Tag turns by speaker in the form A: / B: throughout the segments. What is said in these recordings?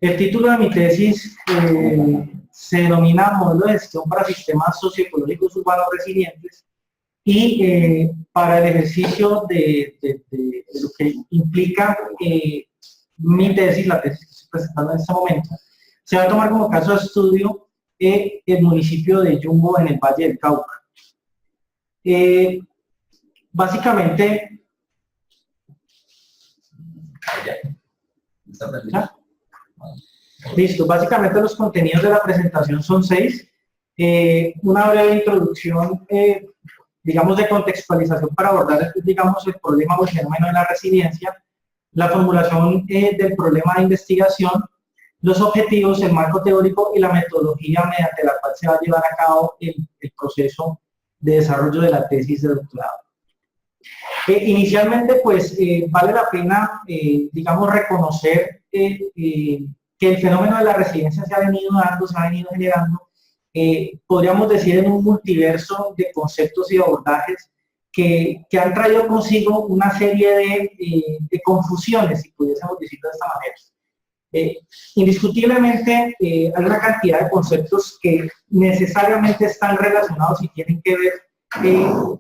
A: El título de mi tesis se denomina Modelo de gestión para sistemas socioecológicos urbanos resilientes y para el ejercicio de lo que implica mi tesis, la tesis que estoy presentando en este momento, se va a tomar como caso de estudio el municipio de Yumbo en el Valle del Cauca. Básicamente, ¿ya? Listo, básicamente los contenidos de la presentación son 6. Una breve introducción, digamos, de contextualización para abordar, digamos, el problema o el fenómeno de la resiliencia, la formulación del problema de investigación, los objetivos, el marco teórico y la metodología mediante la cual se va a llevar a cabo el proceso de desarrollo de la tesis de doctorado. Inicialmente, pues, vale la pena, digamos, reconocer que el fenómeno de la resiliencia se ha venido dando, se ha venido generando, podríamos decir, en un multiverso de conceptos y abordajes que han traído consigo una serie de confusiones, si pudiésemos decirlo de esta manera. Indiscutiblemente hay una cantidad de conceptos que necesariamente están relacionados y tienen que ver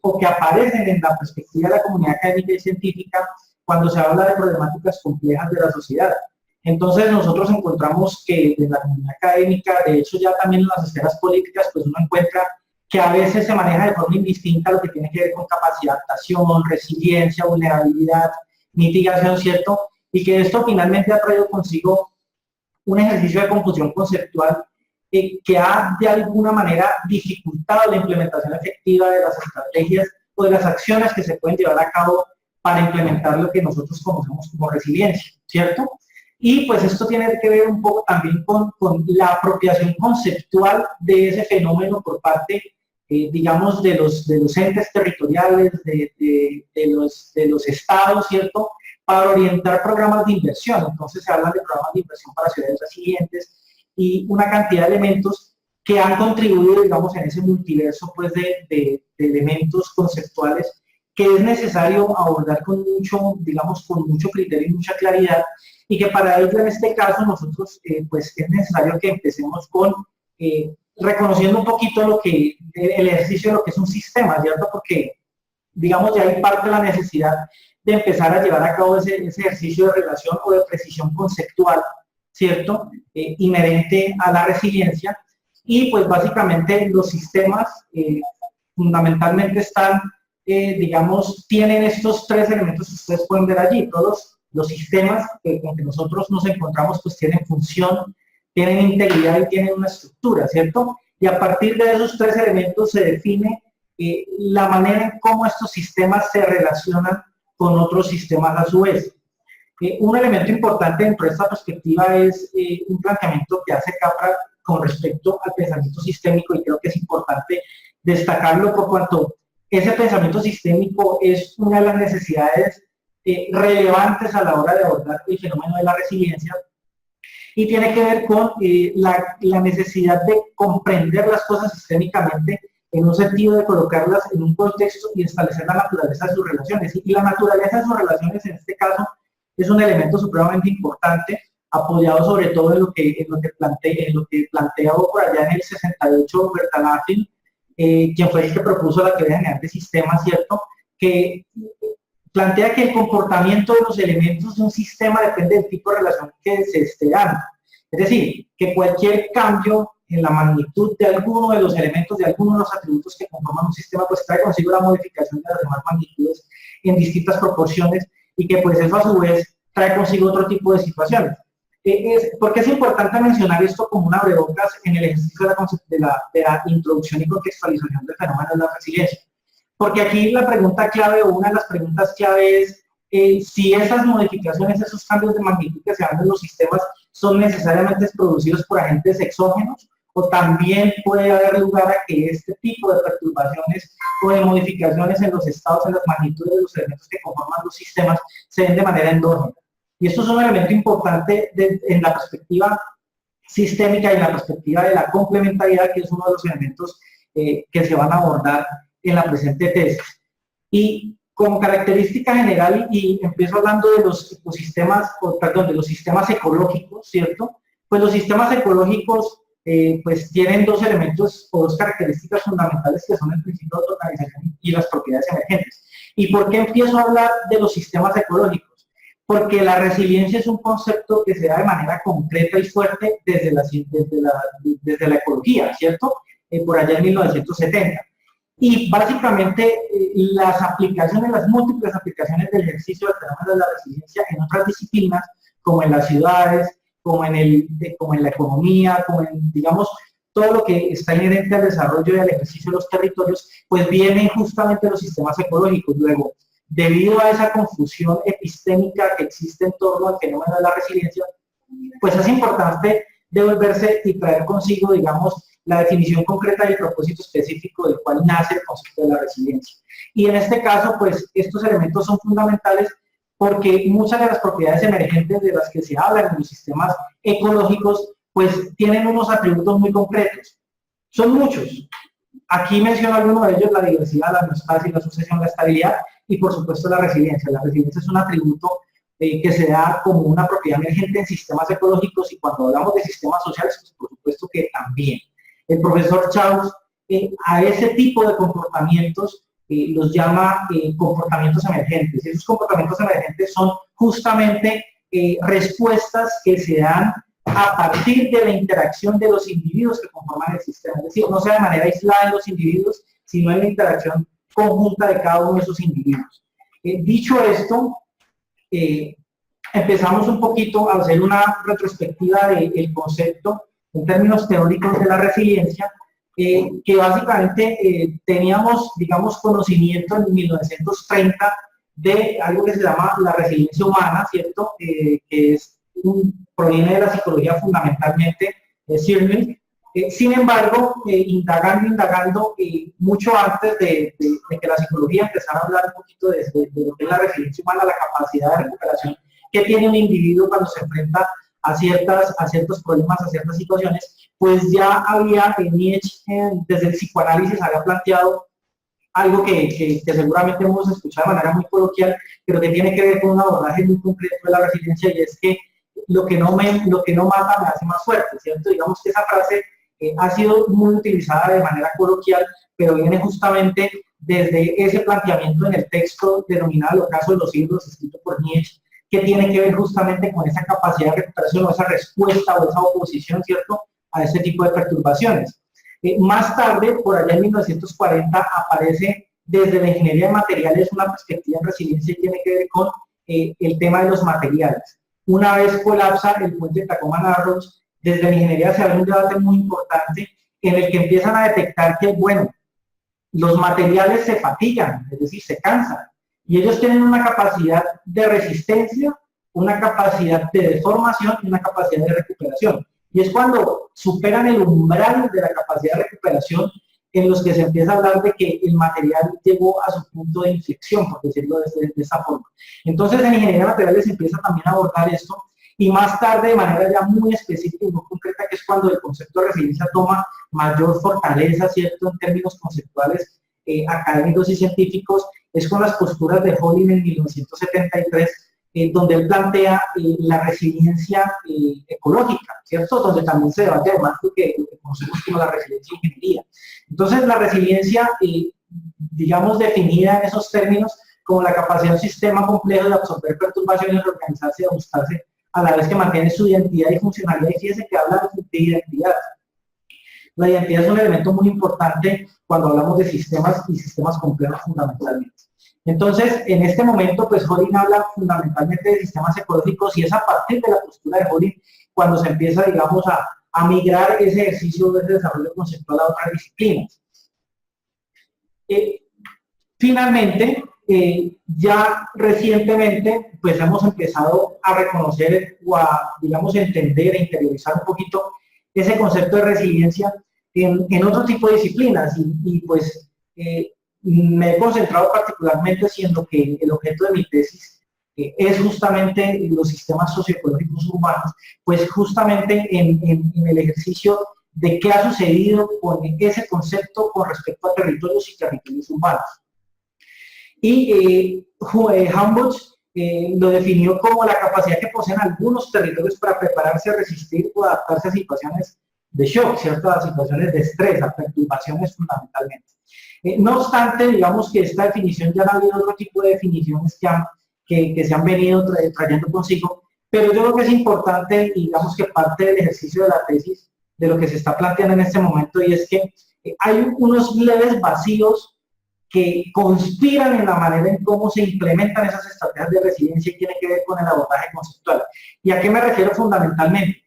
A: o que aparecen en la perspectiva de la comunidad académica y científica cuando se habla de problemáticas complejas de la sociedad. Entonces nosotros encontramos que en la comunidad académica, de hecho ya también en las esferas políticas, pues uno encuentra que a veces se maneja de forma indistinta lo que tiene que ver con capacidad de adaptación, resiliencia, vulnerabilidad, mitigación, ¿cierto? Y que esto finalmente ha traído consigo un ejercicio de confusión conceptual que ha de alguna manera dificultado la implementación efectiva de las estrategias o de las acciones que se pueden llevar a cabo para implementar lo que nosotros conocemos como resiliencia, ¿cierto? Y pues esto tiene que ver un poco también con la apropiación conceptual de ese fenómeno por parte, digamos, de los entes territoriales, de los estados, ¿cierto?, para orientar programas de inversión. Entonces se habla de programas de inversión para ciudades resilientes y una cantidad de elementos que han contribuido, digamos, en ese multiverso pues, de elementos conceptuales que es necesario abordar con mucho, digamos, con mucho criterio y mucha claridad, y que para ello en este caso nosotros pues es necesario que empecemos con reconociendo un poquito lo que, el ejercicio de lo que es un sistema, ¿cierto? Porque digamos ya hay parte de la necesidad de empezar a llevar a cabo ese ejercicio de relación o de precisión conceptual, ¿cierto? Inherente a la resiliencia, y pues básicamente los sistemas fundamentalmente están, digamos, tienen estos 3 elementos que ustedes pueden ver allí. Todos los sistemas con que nosotros nos encontramos pues tienen función, tienen integridad y tienen una estructura, ¿cierto? Y a partir de esos 3 elementos se define la manera en cómo estos sistemas se relacionan con otros sistemas a su vez. Un elemento importante dentro de esta perspectiva es un planteamiento que hace Capra con respecto al pensamiento sistémico, y creo que es importante destacarlo por cuanto ese pensamiento sistémico es una de las necesidades relevantes a la hora de abordar el fenómeno de la resiliencia, y tiene que ver con la necesidad de comprender las cosas sistémicamente en un sentido de colocarlas en un contexto y establecer la naturaleza de sus relaciones. Y la naturaleza de sus relaciones en este caso es un elemento supremamente importante, apoyado sobre todo en lo que planteó por allá en el 68 Bertalanffy, quien fue el que propuso la teoría general de sistemas, ¿cierto?, que plantea que el comportamiento de los elementos de un sistema depende del tipo de relación que se esté dando. Es decir, que cualquier cambio en la magnitud de alguno de los elementos, de algunos de los atributos que conforman un sistema, pues trae consigo la modificación de las demás magnitudes en distintas proporciones, y que pues eso a su vez trae consigo otro tipo de situaciones. ¿Por qué es importante mencionar esto como un abrebocas en el ejercicio de la introducción y contextualización del fenómeno de la resiliencia? Porque aquí la pregunta clave, o una de las preguntas clave es si esas modificaciones, esos cambios de magnitud que se dan en los sistemas son necesariamente producidos por agentes exógenos, o también puede haber lugar a que este tipo de perturbaciones o de modificaciones en los estados, en las magnitudes de los elementos que conforman los sistemas, se den de manera endógena. Y esto es un elemento importante en la perspectiva sistémica y en la perspectiva de la complementariedad, que es uno de los elementos que se van a abordar en la presente tesis. Y como característica general, y empiezo hablando de los ecosistemas, de los sistemas ecológicos, ¿cierto? Pues los sistemas ecológicos pues tienen dos elementos o dos características fundamentales que son el principio de autoorganización y las propiedades emergentes. ¿Y por qué empiezo a hablar de los sistemas ecológicos? Porque la resiliencia es un concepto que se da de manera concreta y fuerte desde la ecología, ¿cierto? Por allá en 1970. Y básicamente las aplicaciones, las múltiples aplicaciones del ejercicio del fenómeno de la resiliencia en otras disciplinas, como en las ciudades, como en la economía, como en, digamos, todo lo que está inherente al desarrollo y al ejercicio de los territorios, pues vienen justamente los sistemas ecológicos. Luego, debido a esa confusión epistémica que existe en torno al fenómeno de la resiliencia, pues es importante devolverse y traer consigo, digamos, la definición concreta y el propósito específico del cual nace el concepto de la resiliencia. Y en este caso, pues estos elementos son fundamentales porque muchas de las propiedades emergentes de las que se habla en los sistemas ecológicos, pues tienen unos atributos muy concretos. Son muchos. Aquí menciono algunos de ellos: la diversidad, la homeostasis, la sucesión, la estabilidad y por supuesto la resiliencia. La resiliencia es un atributo que se da como una propiedad emergente en sistemas ecológicos, y cuando hablamos de sistemas sociales, pues por supuesto que también. El profesor Chaux a ese tipo de comportamientos los llama comportamientos emergentes. Esos comportamientos emergentes son justamente respuestas que se dan a partir de la interacción de los individuos que conforman el sistema. Es decir, no sea de manera aislada en los individuos, sino en la interacción conjunta de cada uno de esos individuos. Dicho esto, empezamos un poquito a hacer una retrospectiva del concepto en términos teóricos de la resiliencia, que básicamente teníamos, digamos, conocimiento en 1930 de algo que se llama la resiliencia humana, ¿cierto? Que proviene de la psicología fundamentalmente de Searle. Sin embargo, indagando, mucho antes de que la psicología empezara a hablar un poquito de lo que es la resiliencia humana, la capacidad de recuperación que tiene un individuo cuando se enfrenta a ciertos problemas, a ciertas situaciones, pues ya había Nietzsche, desde el psicoanálisis, había planteado algo que seguramente hemos escuchado de manera muy coloquial, pero que tiene que ver con un abordaje muy concreto de la resiliencia, y es que lo que no mata me hace más fuerte, ¿cierto? Digamos que esa frase ha sido muy utilizada de manera coloquial, pero viene justamente desde ese planteamiento en el texto denominado El ocaso de los siglos, escrito por Nietzsche, que tiene que ver justamente con esa capacidad de recuperación o esa respuesta o esa oposición, ¿cierto?, a este tipo de perturbaciones. Más tarde, por allá en 1940, aparece desde la ingeniería de materiales una perspectiva en resiliencia y tiene que ver con el tema de los materiales. Una vez colapsa el puente Tacoma-Narrows, desde la ingeniería se abre un debate muy importante en el que empiezan a detectar que, bueno, los materiales se fatigan, es decir, se cansan, y ellos tienen una capacidad de resistencia, una capacidad de deformación y una capacidad de recuperación. Y es cuando superan el umbral de la capacidad de recuperación en los que se empieza a hablar de que el material llegó a su punto de inflexión, por decirlo de esa forma. Entonces, en ingeniería de materiales se empieza también a abordar esto, y más tarde, de manera ya muy específica y muy concreta, que es cuando el concepto de resiliencia toma mayor fortaleza, ¿cierto?, en términos conceptuales académicos y científicos, es con las posturas de Hollin en 1973, donde él plantea la resiliencia ecológica, ¿cierto?, donde también se debate además lo que conocemos como la resiliencia en ingeniería. Entonces, la resiliencia, digamos, definida en esos términos como la capacidad de un sistema complejo de absorber perturbaciones, reorganizarse y ajustarse a la vez que mantiene su identidad y funcionalidad. Y fíjense que habla de identidad. La identidad es un elemento muy importante cuando hablamos de sistemas y sistemas complejos fundamentalmente. Entonces, en este momento, pues Hollin habla fundamentalmente de sistemas ecológicos, y es a partir de la postura de Hollin cuando se empieza, digamos, a migrar ese ejercicio de desarrollo conceptual a otras disciplinas. Finalmente, ya recientemente, pues hemos empezado a reconocer o a, digamos, entender e interiorizar un poquito ese concepto de resiliencia en otro tipo de disciplinas, y pues me he concentrado particularmente, siendo que el objeto de mi tesis es justamente los sistemas socioecológicos urbanos, pues justamente en el ejercicio de qué ha sucedido con ese concepto con respecto a territorios y territorios urbanos. Y Humboldt lo definió como la capacidad que poseen algunos territorios para prepararse a resistir o adaptarse a situaciones de shock, ¿cierto? A situaciones de estrés, a perturbaciones fundamentalmente. No obstante, digamos que esta definición ya ha habido otro tipo de definiciones que se han venido trayendo consigo, pero yo creo que es importante, digamos que parte del ejercicio de la tesis, de lo que se está planteando en este momento, y es que hay unos leves vacíos que conspiran en la manera en cómo se implementan esas estrategias de resiliencia y tiene que ver con el abordaje conceptual. ¿Y a qué me refiero fundamentalmente?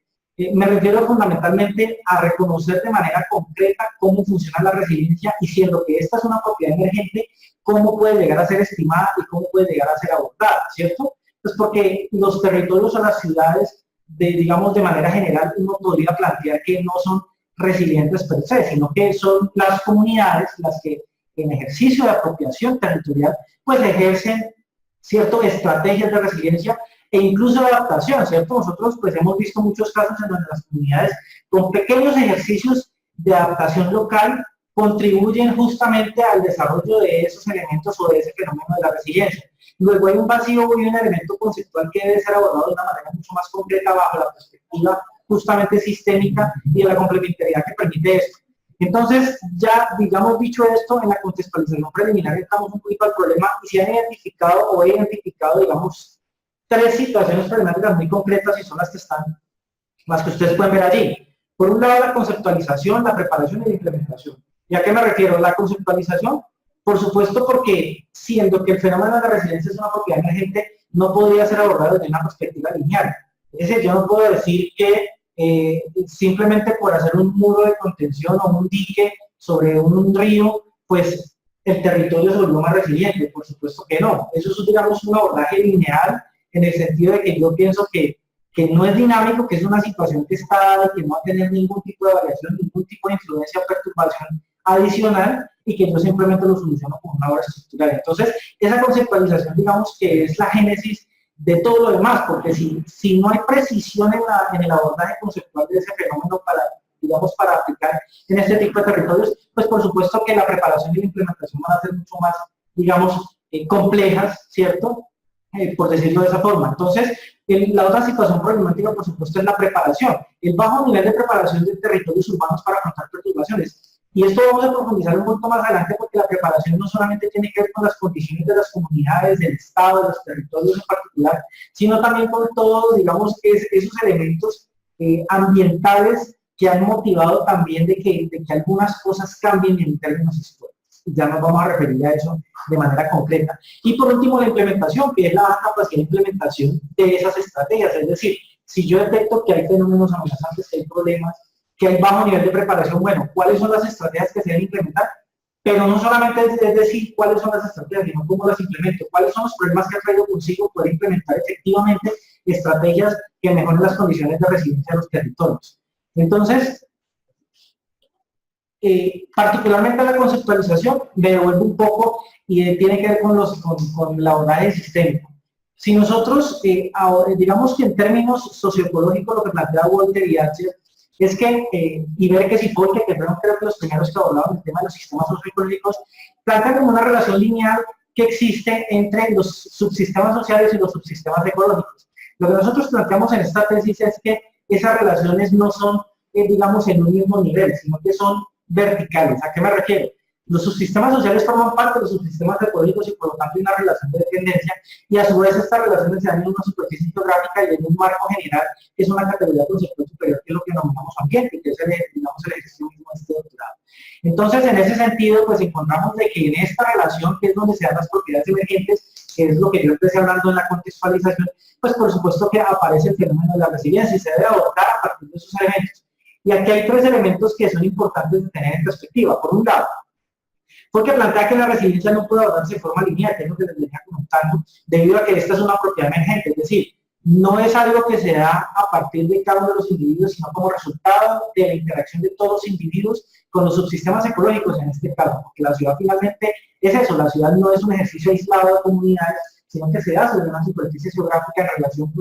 A: Me refiero fundamentalmente a reconocer de manera concreta cómo funciona la resiliencia y siendo que esta es una propiedad emergente, cómo puede llegar a ser estimada y cómo puede llegar a ser abordada, ¿cierto? Pues porque los territorios o las ciudades, digamos de manera general, uno podría plantear que no son resilientes per se, sino que son las comunidades las que en ejercicio de apropiación territorial, pues ejercen ciertas estrategias de resiliencia e incluso de adaptación, ¿cierto? Nosotros pues hemos visto muchos casos en donde las comunidades con pequeños ejercicios de adaptación local contribuyen justamente al desarrollo de esos elementos o de ese fenómeno de la resiliencia. Luego hay un vacío y un elemento conceptual que debe ser abordado de una manera mucho más concreta bajo la perspectiva justamente sistémica y de la complementariedad que permite esto. Entonces, ya, digamos, dicho esto, en la contextualización preliminar estamos un poquito al problema y se han identificado o he identificado, digamos, tres situaciones problemáticas muy concretas y son las que ustedes pueden ver allí. Por un lado, la conceptualización, la preparación y la implementación. ¿Y a qué me refiero? La conceptualización, por supuesto, porque siendo que el fenómeno de la resiliencia es una propiedad emergente, no podría ser abordado desde una perspectiva lineal. Es decir, yo no puedo decir que simplemente por hacer un muro de contención o un dique sobre un río, pues el territorio se volvió más resiliente. Por supuesto que no. Eso es, digamos, un abordaje lineal en el sentido de que yo pienso que no es dinámico, que es una situación que está dada y que no va a tener ningún tipo de variación, ningún tipo de influencia o perturbación adicional y que yo simplemente lo soluciono con una obra estructural. Entonces, esa conceptualización, digamos, que es la génesis de todo lo demás, porque si no hay precisión en el abordaje conceptual de ese fenómeno para, digamos, para aplicar en este tipo de territorios, pues por supuesto que la preparación y la implementación van a ser mucho más, digamos, complejas, ¿cierto? Por decirlo de esa forma. Entonces, la otra situación problemática, por supuesto, es la preparación. El bajo nivel de preparación de territorios urbanos para afrontar perturbaciones. Y esto vamos a profundizar un poco más adelante porque la preparación no solamente tiene que ver con las condiciones de las comunidades, del Estado, de los territorios en particular, sino también con todos, digamos, esos elementos ambientales que han motivado también de que algunas cosas cambien en términos históricos. Ya nos vamos a referir a eso de manera concreta. Y por último, la implementación, que es la capacidad de implementación de esas estrategias. Es decir, si yo detecto que hay fenómenos amenazantes, que hay problemas, que hay bajo nivel de preparación, bueno, ¿cuáles son las estrategias que se deben implementar? Pero no solamente es decir cuáles son las estrategias, sino cómo las implemento, cuáles son los problemas que ha traído consigo poder implementar efectivamente estrategias que mejoren las condiciones de resiliencia de los territorios. Entonces, particularmente la conceptualización, me devuelvo un poco y tiene que ver con el abordaje sistémico. Si nosotros, digamos que en términos socioecológicos, lo que plantea Walter y Archer es que, y Berkes y Folke, que fueron creo que los primeros que abordaban el tema de los sistemas socioecológicos, plantean como una relación lineal que existe entre los subsistemas sociales y los subsistemas ecológicos. Lo que nosotros planteamos en esta tesis es que esas relaciones no son, digamos, en un mismo nivel, sino que son verticales. ¿A qué me refiero? Los subsistemas sociales forman parte de los subsistemas ecológicos y por lo tanto hay una relación de dependencia y a su vez estas relaciones se dan en una superficie geográfica y en un marco general que es una categoría conceptual superior que es lo que denominamos ambiente, que es digamos, el ejercicio mismo de este doctorado. Entonces, en ese sentido, pues encontramos de que en esta relación, que es donde se dan las propiedades emergentes, que es lo que yo empecé hablando en la contextualización, pues por supuesto que aparece el fenómeno de la resiliencia y se debe abordar a partir de esos elementos. Y aquí hay tres elementos que son importantes de tener en perspectiva. Por un lado, porque plantea que la resiliencia no puede abordarse de forma lineal, que es lo que les venía comentando, debido a que esta es una propiedad emergente, es decir, no es algo que se da a partir de cada uno de los individuos, sino como resultado de la interacción de todos los individuos con los subsistemas ecológicos en este caso, porque la ciudad finalmente es eso, la ciudad no es un ejercicio aislado de comunidades, sino que se da sobre una superficie geográfica en relación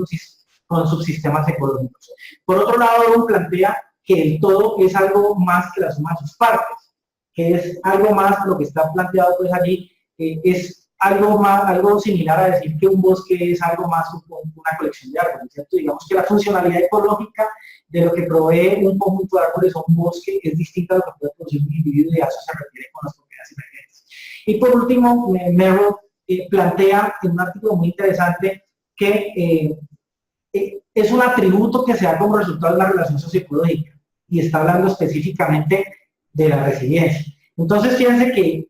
A: con subsistemas ecológicos. Por otro lado, plantea que el todo es algo más que la suma de sus partes, que es algo más, lo que está planteado pues allí, es algo similar a decir que un bosque es algo más una colección de árboles, ¿cierto? Digamos que la funcionalidad ecológica de lo que provee un conjunto de árboles o un bosque es distinta a lo que puede producir un individuo y a eso se refiere con las propiedades emergentes. Y por último, Merrill plantea en un artículo muy interesante que es un atributo que se da como resultado de la relación socioecológica y está hablando específicamente de la resiliencia. Entonces, fíjense que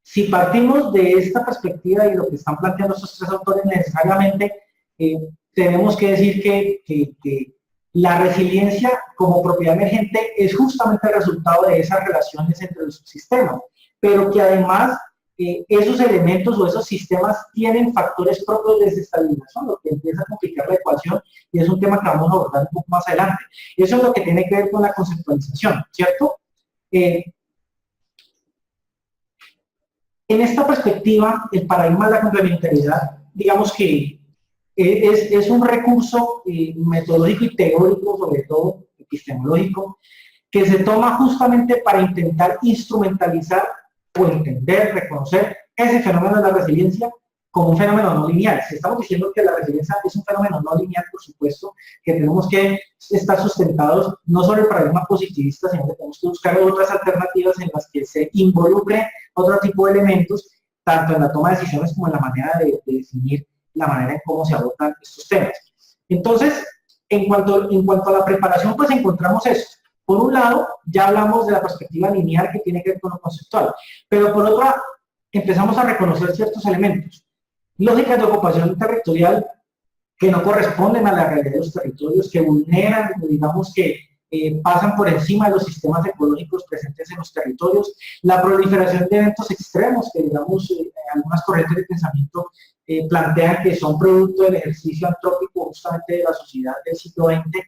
A: si partimos de esta perspectiva y de lo que están planteando estos tres autores, necesariamente tenemos que decir que la resiliencia como propiedad emergente es justamente el resultado de esas relaciones entre los sistemas, pero que además esos elementos o esos sistemas tienen factores propios de desestabilización, lo que empieza a complicar la ecuación y es un tema que vamos a abordar un poco más adelante. Eso es lo que tiene que ver con la conceptualización, ¿cierto? En esta perspectiva, el paradigma de la complementariedad, digamos que es un recurso metodológico y teórico, sobre todo epistemológico, que se toma justamente para intentar instrumentalizar o entender, reconocer ese fenómeno de la resiliencia como un fenómeno no lineal. Si estamos diciendo que la resiliencia es un fenómeno no lineal, por supuesto, que tenemos que estar sustentados no sobre el paradigma positivista, sino que tenemos que buscar otras alternativas en las que se involucre otro tipo de elementos, tanto en la toma de decisiones como en la manera de definir la manera en cómo se abordan estos temas. Entonces, en cuanto a la preparación, pues encontramos eso. Por un lado, ya hablamos de la perspectiva lineal que tiene que ver con lo conceptual, pero por otro, empezamos a reconocer ciertos elementos. Lógicas de ocupación territorial que no corresponden a la realidad de los territorios, que vulneran, digamos que pasan por encima de los sistemas ecológicos presentes en los territorios, la proliferación de eventos extremos que, digamos, algunas corrientes de pensamiento plantean que son producto del ejercicio antrópico justamente de la sociedad del siglo XX,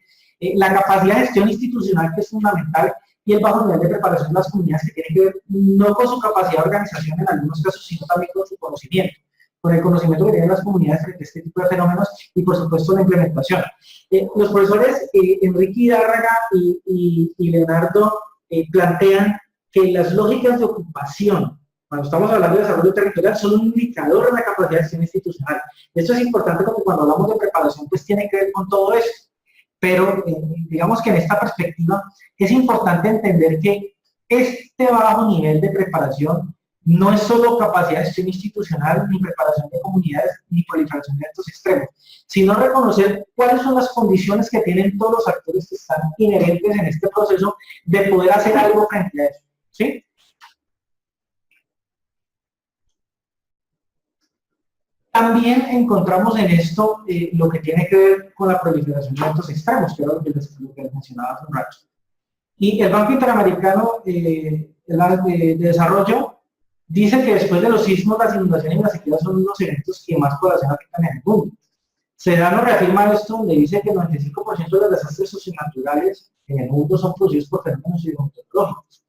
A: la capacidad de gestión institucional que es fundamental y el bajo nivel de preparación de las comunidades que tiene que ver no con su capacidad de organización en algunos casos, sino también con su conocimiento, con el conocimiento que tienen las comunidades frente a este tipo de fenómenos y por supuesto la implementación. Los profesores Enrique Hidárraga y Leonardo plantean que las lógicas de ocupación, cuando estamos hablando de desarrollo territorial, son un indicador de la capacidad de gestión institucional. Esto es importante porque cuando hablamos de preparación, pues tiene que ver con todo eso. Pero digamos que en esta perspectiva es importante entender que este bajo nivel de preparación no es solo capacidad de gestión institucional, ni preparación de comunidades, ni proliferación de actos extremos, sino reconocer cuáles son las condiciones que tienen todos los actores que están inherentes en este proceso de poder hacer algo frente a eso, ¿sí? También encontramos en esto lo que tiene que ver con la proliferación de actos extremos, que era lo que les mencionaba hace un rato. Y el Banco Interamericano de Desarrollo dice que después de los sismos, las inundaciones y las sequías son los eventos que más población afectan en el mundo. Sedano reafirma esto donde dice que el 95% de los desastres socionaturales en el mundo son producidos por fenómenos hidrometeorológicos.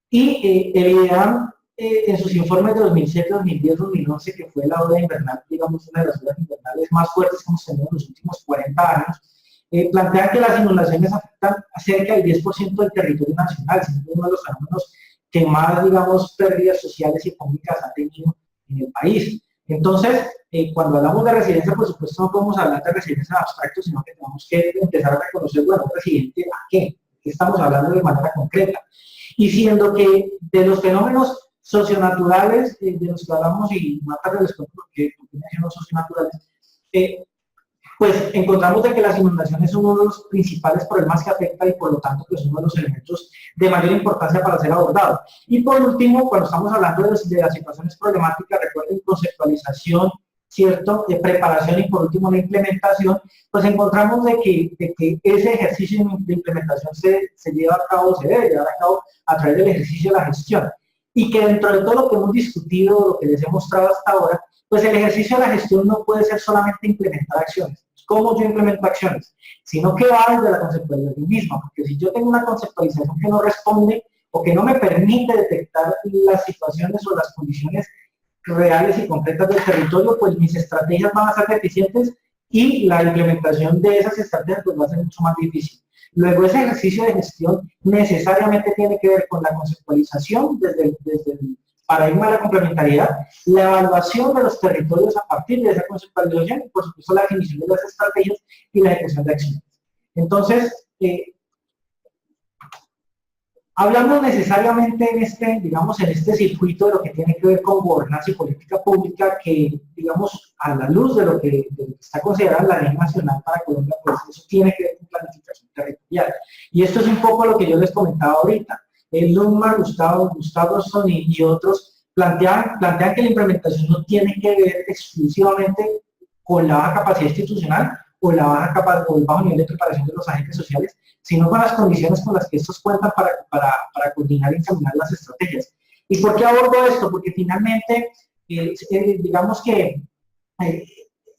A: Y el IDEAM, en sus informes de 2007, 2010, 2011, que fue la ola invernal, digamos, una de las olas invernales más fuertes que hemos tenido en los últimos 40 años, plantea que las inundaciones afectan a cerca del 10% del territorio nacional, siendo uno de los fenómenos que más, digamos, pérdidas sociales y económicas ha tenido en el país. Entonces, cuando hablamos de resiliencia, por supuesto, no podemos hablar de resiliencia en abstracto, sino que tenemos que empezar a reconocer, bueno, resiliente a qué, qué estamos hablando de manera concreta. Y siendo que de los fenómenos socionaturales de los que hablamos, y más tarde les cuento por qué menciono socionaturales, pues encontramos de que las inundaciones son uno de los principales problemas que afecta y por lo tanto pues uno de los elementos de mayor importancia para ser abordado. Y por último, cuando estamos hablando de las situaciones problemáticas, recuerden conceptualización, ¿cierto? Preparación y por último la implementación, pues encontramos de que ese ejercicio de implementación se lleva a cabo, se debe llevar a cabo a través del ejercicio de la gestión. Y que dentro de todo lo que hemos discutido, lo que les he mostrado hasta ahora, pues el ejercicio de la gestión no puede ser solamente implementar acciones. ¿Cómo yo implemento acciones? Sino que va desde la conceptualización misma, porque si yo tengo una conceptualización que no responde o que no me permite detectar las situaciones o las condiciones reales y concretas del territorio, pues mis estrategias van a ser deficientes y la implementación de esas estrategias pues va a ser mucho más difícil. Luego ese ejercicio de gestión necesariamente tiene que ver con la conceptualización desde paradigma de la complementariedad, la evaluación de los territorios a partir de esa conceptualización y, por supuesto, la definición de las estrategias y la ejecución de acciones. Entonces, hablamos necesariamente en este, digamos, en este circuito de lo que tiene que ver con gobernanza y política pública, que, digamos, a la luz de lo que está considerada la ley nacional para Colombia, pues eso tiene que ver con planificación territorial. Y esto es un poco lo que yo les comentaba ahorita. Lundmark, Gustafsson y otros plantean que la implementación no tiene que ver exclusivamente con la baja capacidad institucional o el bajo nivel de preparación de los agentes sociales, sino con las condiciones con las que estos cuentan para coordinar y encaminar las estrategias. ¿Y por qué abordo esto? Porque finalmente, digamos que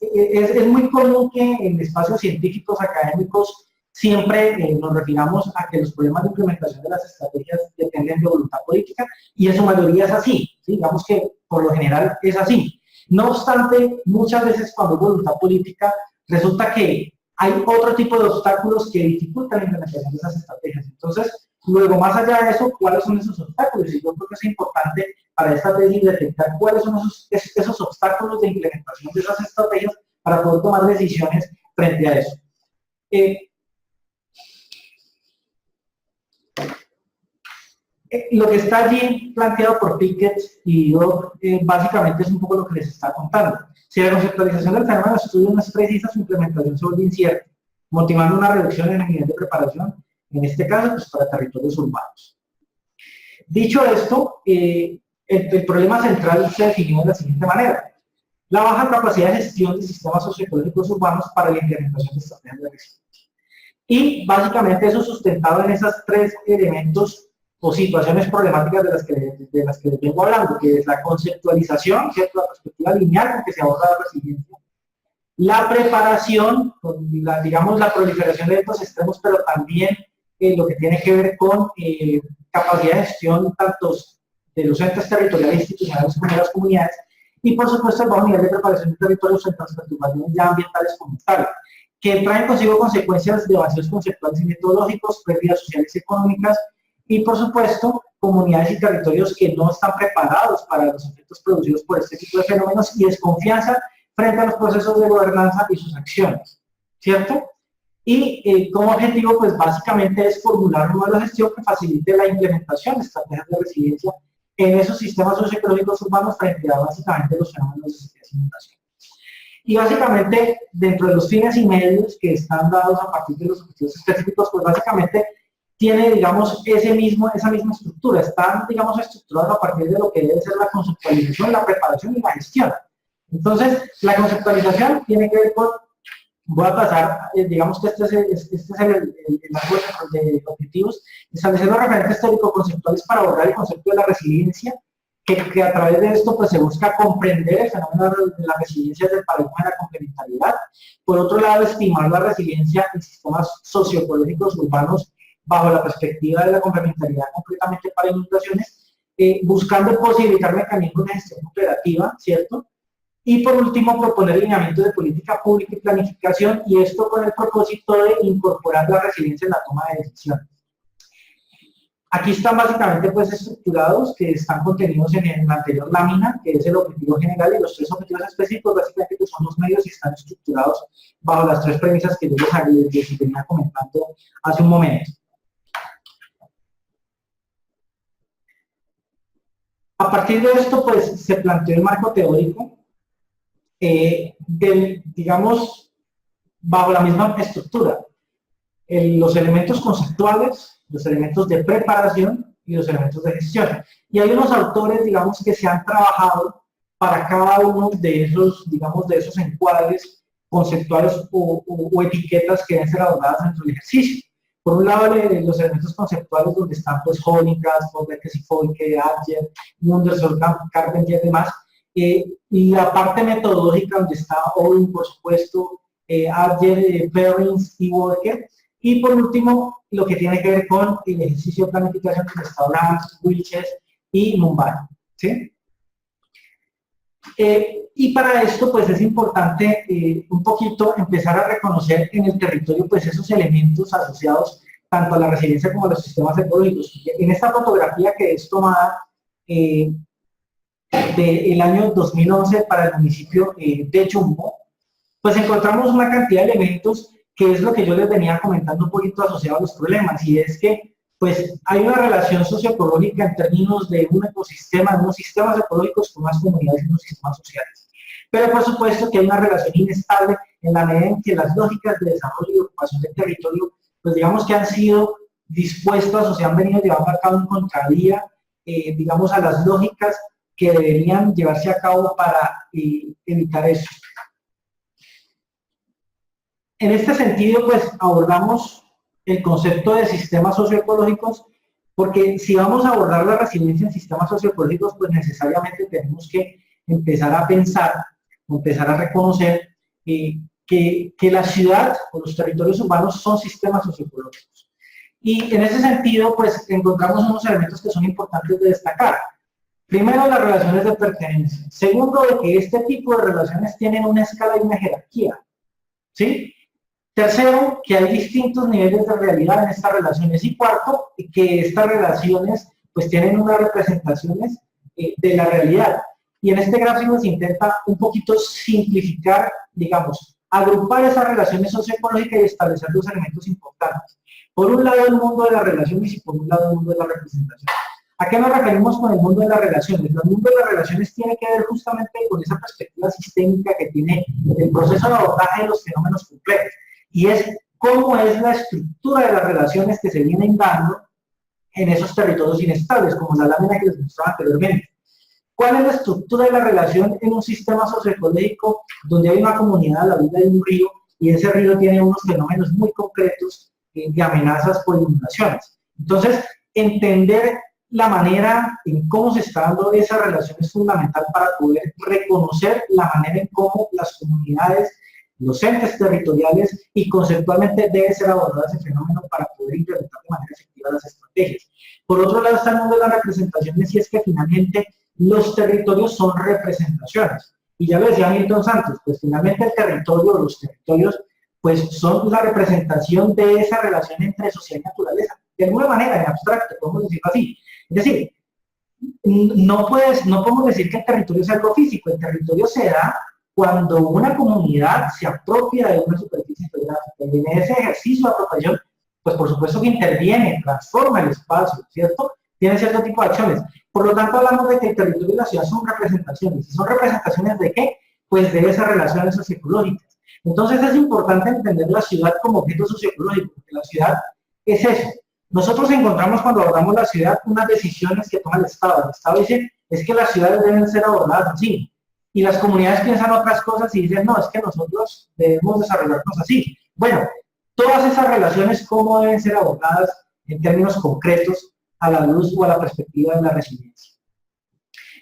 A: es muy común que en espacios científicos, académicos, siempre nos refiramos a que los problemas de implementación de las estrategias dependen de voluntad política, y en su mayoría es así, ¿sí? Digamos que por lo general es así. No obstante, muchas veces cuando hay voluntad política, resulta que hay otro tipo de obstáculos que dificultan la implementación de esas estrategias. Entonces, luego, más allá de eso, ¿cuáles son esos obstáculos? Y yo creo que es importante para esta tesis detectar cuáles son esos obstáculos de implementación de esas estrategias para poder tomar decisiones frente a eso. Lo que está allí planteado por Pickett y yo, básicamente es un poco lo que les está contando. Si la conceptualización del fenómeno de estudio no es precisa, su implementación se vuelve incierta, motivando una reducción en el nivel de preparación, en este caso, pues, para territorios urbanos. Dicho esto, el problema central se definió de la siguiente manera: la baja capacidad de gestión de sistemas socioecológicos urbanos para la implementación de estrategias de resiliencia. Y básicamente eso sustentado en esos tres elementos o situaciones problemáticas de las que les vengo hablando, que es la conceptualización, ¿cierto? La perspectiva lineal con que se aborda la resiliencia, la preparación, con digamos la proliferación de eventos extremos, pero también lo que tiene que ver con capacidad de gestión tanto de los entes territoriales institucionales como de las comunidades, y por supuesto el bajo nivel de preparación de territorios frente a las perturbaciones ya ambientales como tal, que traen consigo consecuencias de vacíos conceptuales y metodológicos, pérdidas sociales y económicas, y por supuesto, comunidades y territorios que no están preparados para los efectos producidos por este tipo de fenómenos y desconfianza frente a los procesos de gobernanza y sus acciones, ¿cierto? Y como objetivo, pues básicamente es formular un modelo de gestión que facilite la implementación de estrategias de resiliencia en esos sistemas socioecológicos urbanos frente a básicamente los fenómenos de sequías y inundaciones. Y básicamente, dentro de los fines y medios que están dados a partir de los objetivos específicos, pues básicamente tiene, digamos, esa misma estructura. Están, digamos, estructurados a partir de lo que debe ser la conceptualización, la preparación y la gestión. Entonces, la conceptualización tiene que ver con, voy a pasar, digamos que este es el árbol de objetivos, establecer los referentes teórico-conceptuales para abordar el concepto de la resiliencia, que a través de esto pues se busca comprender el fenómeno de la resiliencia desde el paradigma de la complementariedad. Por otro lado, estimar la resiliencia en sistemas socioecológicos urbanos bajo la perspectiva de la complementariedad concretamente para inundaciones, buscando posibilitar mecanismos de gestión operativa, ¿cierto? Y por último, proponer lineamientos de política pública y planificación, y esto con el propósito de incorporar la resiliencia en la toma de decisiones. Aquí están básicamente pues estructurados, que están contenidos en la anterior lámina, que es el objetivo general, y los tres objetivos específicos básicamente pues, son los medios y están estructurados bajo las tres premisas que yo les venía comentando hace un momento. A partir de esto, pues, se planteó el marco teórico digamos, bajo la misma estructura. Los elementos conceptuales, los elementos de preparación y los elementos de gestión. Y hay unos autores, digamos, que se han trabajado para cada uno de esos, digamos, de esos encuadres conceptuales o etiquetas que deben ser abordadas dentro del ejercicio. Por un lado, los elementos conceptuales donde están, pues, Honeycraft, Beckes y Folke, Adger, Munderson, Carpentier y demás, y la parte metodológica donde está Owen, por supuesto, Adger, Perrins y Walker, y por último, lo que tiene que ver con el ejercicio de planificación donde está Brands, Wilches y Mumbai, ¿sí? Y para esto, pues es importante un poquito empezar a reconocer en el territorio, pues esos elementos asociados tanto a la resiliencia como a los sistemas ecológicos. En esta fotografía que es tomada del año 2011 para el municipio de Yumbo, pues encontramos una cantidad de elementos que es lo que yo les venía comentando un poquito asociado a los problemas, y es que pues hay una relación socioecológica en términos de un ecosistema, de unos sistemas ecológicos con unas comunidades y unos sistemas sociales. Pero por supuesto que hay una relación inestable en la medida en que las lógicas de desarrollo y ocupación del territorio, pues digamos que han sido dispuestas o se han venido llevando a cabo en contravía, digamos, a las lógicas que deberían llevarse a cabo para evitar eso. En este sentido, pues abordamos el concepto de sistemas socioecológicos, porque si vamos a abordar la resiliencia en sistemas socioecológicos, pues necesariamente tenemos que empezar a pensar, empezar a reconocer que la ciudad o los territorios urbanos son sistemas socioecológicos. Y en ese sentido, pues encontramos unos elementos que son importantes de destacar. Primero, las relaciones de pertenencia. Segundo, de que este tipo de relaciones tienen una escala y una jerarquía, ¿sí? Tercero, que hay distintos niveles de realidad en estas relaciones. Y cuarto, que estas relaciones pues tienen unas representaciones de la realidad. Y en este gráfico se intenta un poquito simplificar, digamos, agrupar esas relaciones socioecológicas y establecer dos elementos importantes. Por un lado, el mundo de las relaciones y por un lado, el mundo de la representación. ¿A qué nos referimos con el mundo de las relaciones? El mundo de las relaciones tiene que ver justamente con esa perspectiva sistémica que tiene el proceso de abordaje de los fenómenos complejos. Y es cómo es la estructura de las relaciones que se vienen dando en esos territorios inestables, como la lámina que les mostraba anteriormente. ¿Cuál es la estructura de la relación en un sistema socioecológico donde hay una comunidad a la orilla de un río y ese río tiene unos fenómenos muy concretos de amenazas por inundaciones? Entonces, entender la manera en cómo se está dando esa relación es fundamental para poder reconocer la manera en cómo las comunidades, los entes territoriales y conceptualmente debe ser abordado ese fenómeno para poder implementar de manera efectiva las estrategias. Por otro lado está el mundo de las representaciones, y es que finalmente los territorios son representaciones. Y ya lo decía Milton Santos, pues finalmente el territorio, los territorios, pues son la representación de esa relación entre sociedad y naturaleza. De alguna manera, en abstracto, podemos decirlo así. Es decir, no podemos decir que el territorio es algo físico. El territorio se da cuando una comunidad se apropia de una superficie geográfica, y en ese ejercicio de apropiación, pues por supuesto que interviene, transforma el espacio, ¿cierto? Tiene cierto tipo de acciones. Por lo tanto, hablamos de que el territorio y la ciudad son representaciones. ¿Y son representaciones de qué? Pues de esas relaciones socioecológicas. Entonces es importante entender la ciudad como objeto socioecológico, porque la ciudad es eso. Nosotros encontramos cuando abordamos la ciudad unas decisiones que toma el Estado. El Estado dice, es que las ciudades deben ser abordadas así. Y las comunidades piensan otras cosas y dicen, no, es que nosotros debemos desarrollarnos así. Bueno, todas esas relaciones, ¿cómo deben ser abordadas en términos concretos a la luz o a la perspectiva de la resiliencia?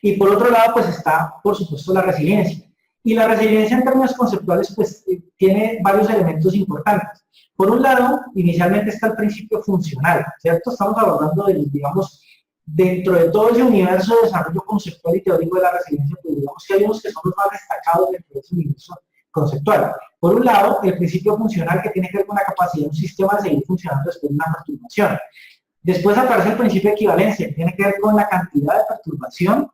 A: Y por otro lado, pues está, por supuesto, la resiliencia. Y la resiliencia en términos conceptuales, pues tiene varios elementos importantes. Por un lado, inicialmente está el principio funcional, ¿cierto? Estamos hablando de, digamos, dentro de todo ese universo de desarrollo conceptual y teórico de la resiliencia, pues digamos que hay unos que son los más destacados dentro de ese universo conceptual. Por un lado, el principio funcional, que tiene que ver con la capacidad de un sistema de seguir funcionando después de una perturbación. Después aparece el principio de equivalencia, que tiene que ver con la cantidad de perturbación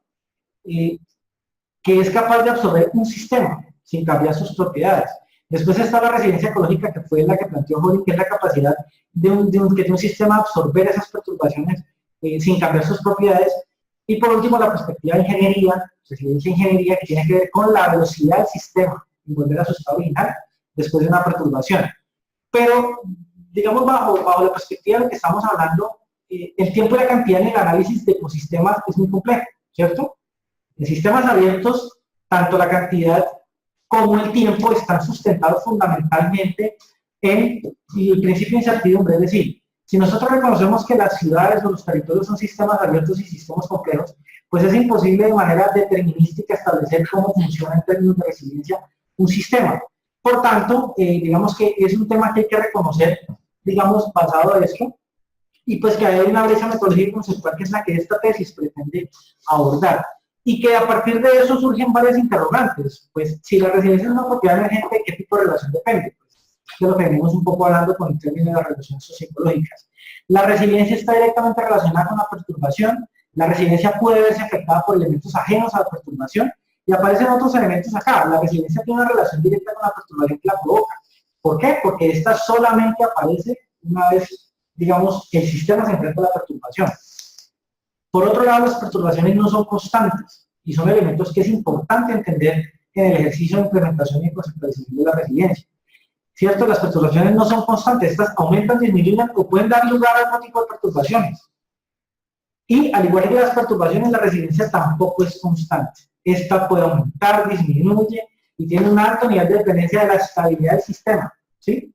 A: que es capaz de absorber un sistema sin cambiar sus propiedades. Después está la resiliencia ecológica, que fue la que planteó Holling, que es la capacidad de un sistema absorber esas perturbaciones sin cambiar sus propiedades. Y por último, la perspectiva de ingeniería, resiliencia ingeniería, que tiene que ver con la velocidad del sistema en volver a su estado original después de una perturbación. Pero, digamos, bajo la perspectiva de que estamos hablando, el tiempo y la cantidad en el análisis de ecosistemas es muy complejo, ¿cierto? En sistemas abiertos, tanto la cantidad como el tiempo están sustentados fundamentalmente en el principio de incertidumbre. Es decir, si nosotros reconocemos que las ciudades o los territorios son sistemas abiertos y sistemas complejos, pues es imposible de manera determinística establecer cómo funciona en términos de resiliencia un sistema. Por tanto, digamos que es un tema que hay que reconocer, digamos, basado en esto, y pues que hay una brecha metodológica conceptual que es la que esta tesis pretende abordar. Y que a partir de eso surgen varias interrogantes. Pues, si la resiliencia es una propiedad emergente, ¿de qué tipo de relación depende? Pues, de lo que venimos un poco hablando con el término de las relaciones socioecológicas. La resiliencia está directamente relacionada con la perturbación, La resiliencia puede verse afectada por elementos ajenos a la perturbación y aparecen otros elementos acá. La resiliencia tiene una relación directa con la perturbación que la provoca. ¿Por qué? Porque esta solamente aparece una vez, digamos, el sistema se enfrenta a la perturbación. Por otro lado, las perturbaciones no son constantes y son elementos que es importante entender en el ejercicio de implementación y conceptualización de la resiliencia. ¿Cierto? Las perturbaciones no son constantes, estas aumentan, disminuyen o pueden dar lugar a otro tipo de perturbaciones. Y al igual que las perturbaciones, la resiliencia tampoco es constante. Esta puede aumentar, disminuye y tiene un alto nivel de dependencia de la estabilidad del sistema, ¿sí?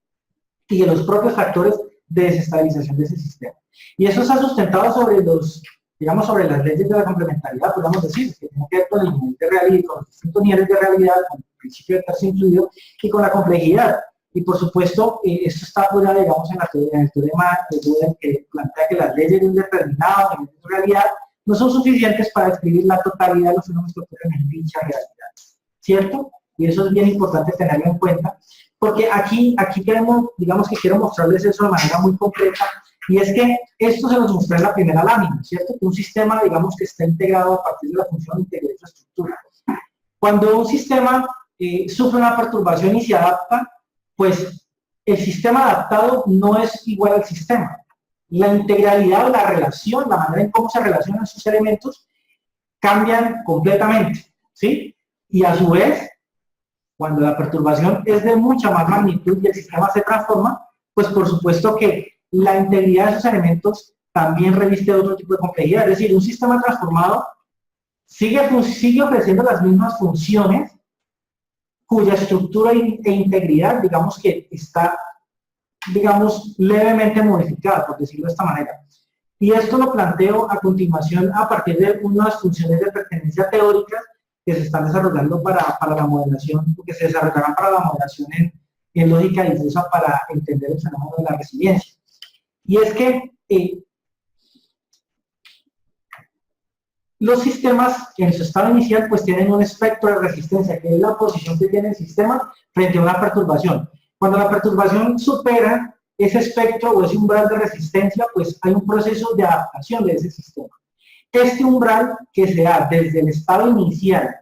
A: Y de los propios factores de desestabilización de ese sistema. Y eso está sustentado sobre los, digamos, sobre las leyes de la complementariedad, podemos decir, que tiene que ver con el nivel de realidad, con los distintos niveles de realidad, con el principio de tercer incluido y con la complejidad. Y por supuesto, esto está apoyado, digamos, en el teorema de Gödel, que plantea que las leyes de un determinado nivel de realidad no son suficientes para describir la totalidad de los fenómenos que ocurren en dicha realidad, ¿cierto? Y eso es bien importante tenerlo en cuenta, porque aquí queremos, digamos que quiero mostrarles eso de manera muy concreta, y es que esto se nos mostró en la primera lámina, ¿cierto? Un sistema, digamos, que está integrado a partir de la función integral de su estructura. Cuando un sistema sufre una perturbación y se adapta, pues el sistema adaptado no es igual al sistema. La integralidad o la relación, la manera en cómo se relacionan sus elementos, cambian completamente, ¿sí? Y a su vez, cuando la perturbación es de mucha más magnitud y el sistema se transforma, pues por supuesto que la integridad de esos elementos también reviste otro tipo de complejidad. Es decir, un sistema transformado sigue ofreciendo las mismas funciones, cuya estructura e integridad, digamos que está, digamos, levemente modificada, por decirlo de esta manera. Y esto lo planteo a continuación a partir de unas funciones de pertenencia teóricas que se están desarrollando para la modelación, que se desarrollarán para la modelación en lógica difusa para entender el fenómeno de la resiliencia. Y es que los sistemas en su estado inicial pues tienen un espectro de resistencia, que es la posición que tiene el sistema frente a una perturbación. Cuando la perturbación supera ese espectro o ese umbral de resistencia, pues hay un proceso de adaptación de ese sistema. Este umbral que se da desde el estado inicial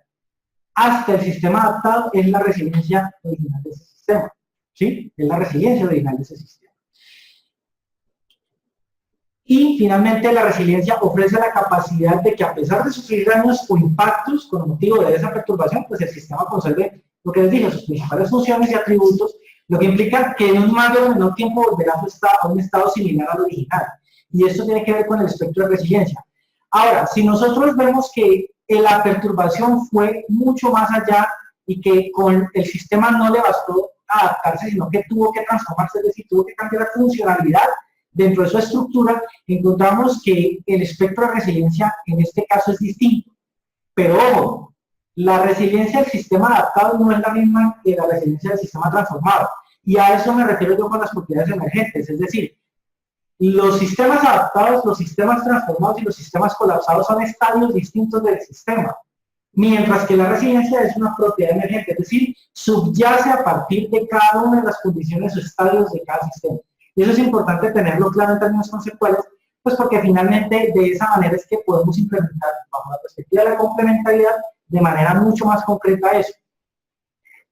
A: hasta el sistema adaptado es la resiliencia original de ese sistema, ¿sí? Es la resiliencia original de ese sistema. Y finalmente la resiliencia ofrece la capacidad de que a pesar de sufrir daños o impactos con motivo de esa perturbación, pues el sistema conserve lo que les dije, sus principales funciones y atributos, lo que implica que en un mayor o menor tiempo volverá a un estado similar al original. Y esto tiene que ver con el espectro de resiliencia. Ahora, si nosotros vemos que la perturbación fue mucho más allá y que con el sistema no le bastó adaptarse, sino que tuvo que transformarse, es decir, tuvo que cambiar la funcionalidad dentro de su estructura, encontramos que el espectro de resiliencia en este caso es distinto. Pero ojo, la resiliencia del sistema adaptado no es la misma que la resiliencia del sistema transformado. Y a eso me refiero yo con las propiedades emergentes, es decir, los sistemas adaptados, los sistemas transformados y los sistemas colapsados son estadios distintos del sistema, mientras que la resiliencia es una propiedad emergente, es decir, subyace a partir de cada una de las condiciones o estadios de cada sistema. Y eso es importante tenerlo claro en términos conceptuales, pues porque finalmente de esa manera es que podemos implementar, bajo la perspectiva de la complementariedad, de manera mucho más concreta eso.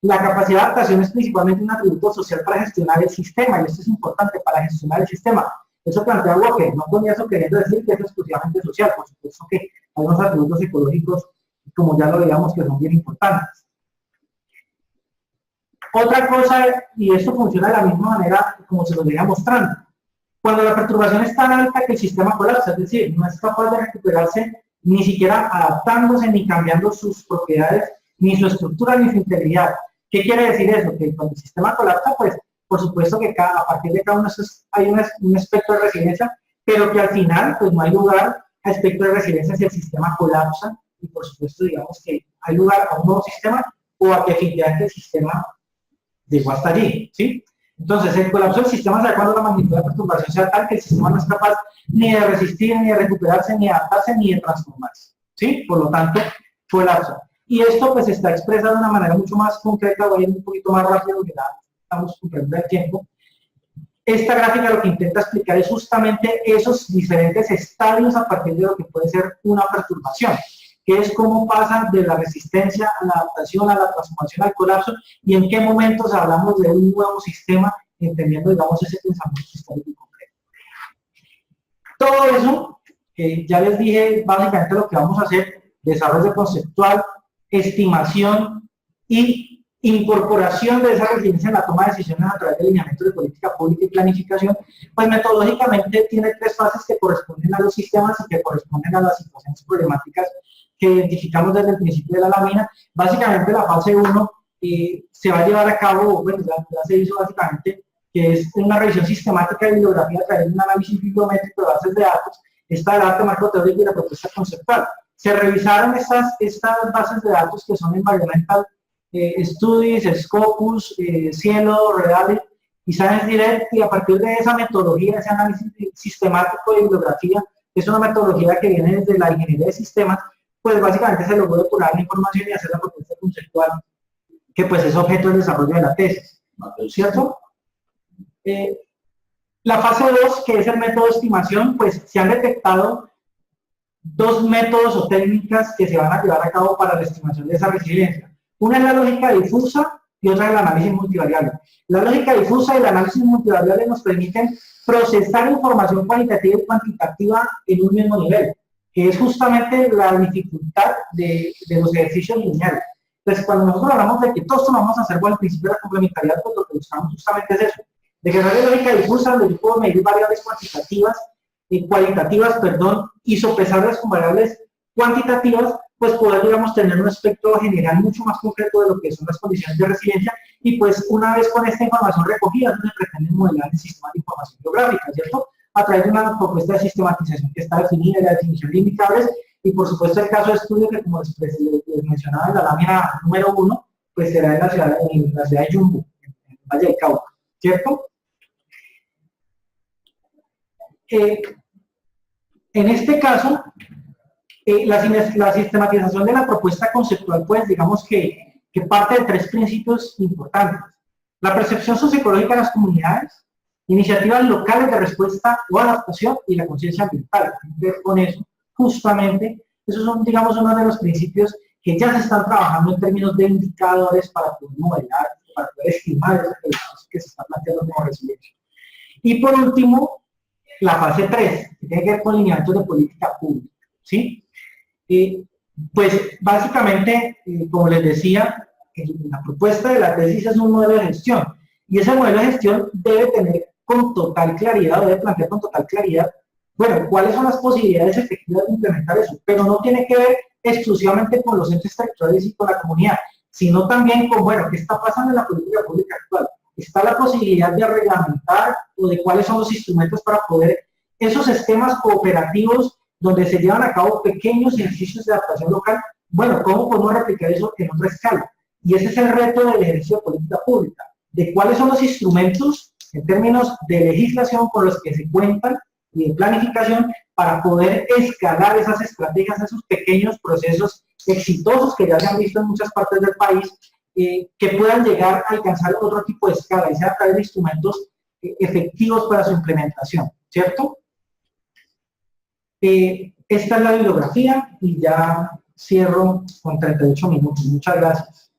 A: La capacidad de adaptación es principalmente un atributo social para gestionar el sistema, y esto es importante para gestionar el sistema. Eso plantea Walker, no con eso queriendo decir que es exclusivamente social, por supuesto que hay unos atributos psicológicos, como ya lo veíamos, que son bien importantes. Otra cosa, y esto funciona de la misma manera como se lo venía mostrando, cuando la perturbación es tan alta que el sistema colapsa, es decir, no es capaz de recuperarse ni siquiera adaptándose ni cambiando sus propiedades, ni su estructura ni su integridad. ¿Qué quiere decir eso? Que cuando el sistema colapsa, pues por supuesto que a partir de cada uno hay un espectro de resiliencia, pero que al final pues no hay lugar a espectro de resiliencia si el sistema colapsa, y por supuesto digamos que hay lugar a un nuevo sistema o a que efectivamente el sistema llegó hasta allí, ¿sí? Entonces, el colapso del sistema se da cuando la magnitud de la perturbación sea tal que el sistema no es capaz ni de resistir, ni de recuperarse, ni de adaptarse, ni de transformarse, ¿sí? Por lo tanto, colapsa. Y esto, pues, está expresado de una manera mucho más concreta, voy a ir un poquito más rápido, porque ya estamos cumpliendo el tiempo. esta gráfica lo que intenta explicar es justamente esos diferentes estadios a partir de lo que puede ser una perturbación, que es cómo pasa de la resistencia a la adaptación, a la transformación, al colapso, y en qué momentos hablamos de un nuevo sistema, entendiendo, digamos, ese pensamiento histórico concreto. Todo eso, ya les dije básicamente lo que vamos a hacer: desarrollo conceptual, estimación y incorporación de esa resiliencia en la toma de decisiones a través de lineamientos de política pública y planificación. Pues metodológicamente tiene tres fases que corresponden a los sistemas y que corresponden a las situaciones problemáticas que identificamos desde el principio de la lámina. Básicamente la fase 1 se va a llevar a cabo, bueno, ya se hizo básicamente, que es una revisión sistemática de bibliografía a través de un análisis bibliométrico de bases de datos, esta del arte marco teórico y la propuesta conceptual. Se revisaron estas bases de datos que son Environmental Studies, Scopus, Cielo, Redalit y Science Direct, y a partir de esa metodología, ese análisis sistemático de bibliografía, que es una metodología que viene desde la ingeniería de sistemas, pues básicamente se logró depurar la información y hacer la propuesta conceptual, que pues es objeto del desarrollo de la tesis, ¿cierto? La fase 2, que es el método de estimación, pues se han detectado dos métodos o técnicas que se van a llevar a cabo para la estimación de esa resiliencia. Una es la lógica difusa y otra es el análisis multivariable. La lógica difusa y el análisis multivariable nos permiten procesar información cualitativa y cuantitativa en un mismo nivel, que es justamente la dificultad de los ejercicios lineales. Entonces, cuando nosotros hablamos de que todo esto lo vamos a hacer con el principio de la complementariedad, pues lo que buscamos justamente es eso, de que no hay lógica difusa donde yo puedo medir variables cuantitativas, cualitativas, perdón, y sopesarlas con variables cuantitativas, pues poder, digamos, tener un espectro general mucho más concreto de lo que son las condiciones de resiliencia, y pues una vez con esta información recogida, se pretende modelar el sistema de información geográfica, ¿cierto? A través de una propuesta de sistematización que está definida, la definición de indicadores, y por supuesto el caso de estudio que, como les mencionaba en la lámina número 1, pues será en la ciudad de Yumbo, en Valle del Cauca, ¿cierto? En este caso, la sistematización de la propuesta conceptual, pues digamos que parte de tres principios importantes: la percepción socioecológica de las comunidades, iniciativas locales de respuesta o adaptación y la conciencia ambiental. Con eso, justamente, esos son, digamos, uno de los principios que ya se están trabajando en términos de indicadores para poder modelar, para poder estimar esos que se están planteando como resiliencia. Y por último, la fase 3, que tiene que ver con lineamientos de política pública, ¿sí? Pues básicamente, como les decía, la propuesta de la tesis es un modelo de gestión, y ese modelo de gestión debe tener con total claridad, debe plantear con total claridad, bueno, cuáles son las posibilidades efectivas de implementar eso, pero no tiene que ver exclusivamente con los entes territoriales y con la comunidad, sino también con, bueno, qué está pasando en la política pública actual. Está la posibilidad de reglamentar o de cuáles son los instrumentos para poder esos esquemas cooperativos donde se llevan a cabo pequeños ejercicios de adaptación local. Bueno, ¿cómo podemos replicar eso en otra escala? Y ese es el reto del ejercicio de política pública, de cuáles son los instrumentos en términos de legislación con los que se cuentan y de planificación para poder escalar esas estrategias, esos pequeños procesos exitosos que ya se han visto en muchas partes del país, que puedan llegar a alcanzar otro tipo de escala y sea a través de instrumentos efectivos para su implementación, ¿cierto? Esta es la bibliografía y ya cierro con 38 minutos. Muchas gracias.